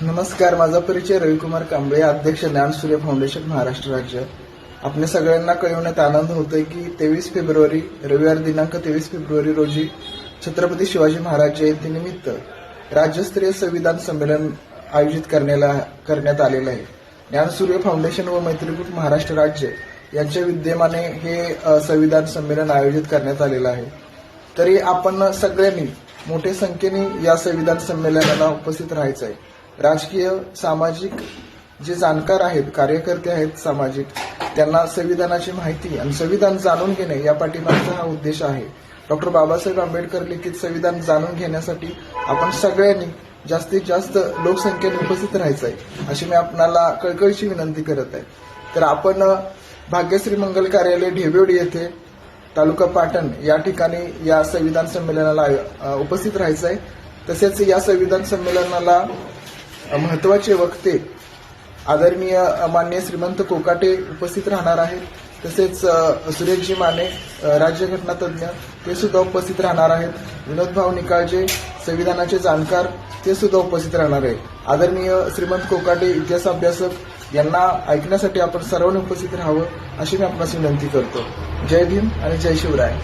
नमस्कार, माझा परिचय रविकुमार कांबळे, अध्यक्ष ज्ञानसूर्य फाउंडेशन महाराष्ट्र राज्य. आपल्या सगळ्यांना कळवण्यात आनंद होतोय की 23 फेब्रुवारी रविवार दिनांक 23 फेब्रुवारी रोजी छत्रपती शिवाजी महाराज जयंतीनिमित्त राज्यस्तरीय संविधान संमेलन आयोजित करण्यात आलेलं आहे. ज्ञानसूर्य फाउंडेशन व मैत्रीपूर्ण महाराष्ट्र राज्य यांच्या विद्यमाने हे संविधान संमेलन आयोजित करण्यात आलेलं आहे. तरी आपण सगळ्यांनी मोठ्या संख्येने या संविधान संमेलनाला उपस्थित राहायचं आहे. राजकीय, सामाजिक जे जाणकार आहेत, कार्यकर्ते आहेत सामाजिक, त्यांना संविधानाची माहिती आणि संविधान जाणून घेणे या पाठीमागचा हा उद्देश आहे. डॉक्टर बाबासाहेब आंबेडकर लिखित संविधान जाणून घेण्यासाठी आपण सगळ्यांनी जास्तीत जास्त लोकसंख्येने उपस्थित राहायचं आहे, अशी मी आपणाला कळकळीची विनंती करत आहे. तर आपण भाग्यश्री मंगल कार्यालय ढेबेवाडी येथे तालुका पाटण या ठिकाणी या संविधान संमेलनाला उपस्थित राहायचं आहे. तसेच या संविधान संमेलनाला महत्वाचे वक्ते आदरणीय माननीय श्रीमंत कोकाटे उपस्थित राहणार आहेत. तसेच सुरेशजी माने राज्यघटना तज्ज्ञ ते सुद्धा उपस्थित राहणार आहेत. विनोदभाऊ निकाळजे संविधानाचे जाणकार ते सुद्धा उपस्थित राहणार आहेत. आदरणीय श्रीमंत कोकाटे इतिहास अभ्यासक यांना ऐकण्यासाठी आपण सर्वांनी उपस्थित राहावं अशी मी आपणास विनंती करतो. जय भीम आणि जय शिवराय.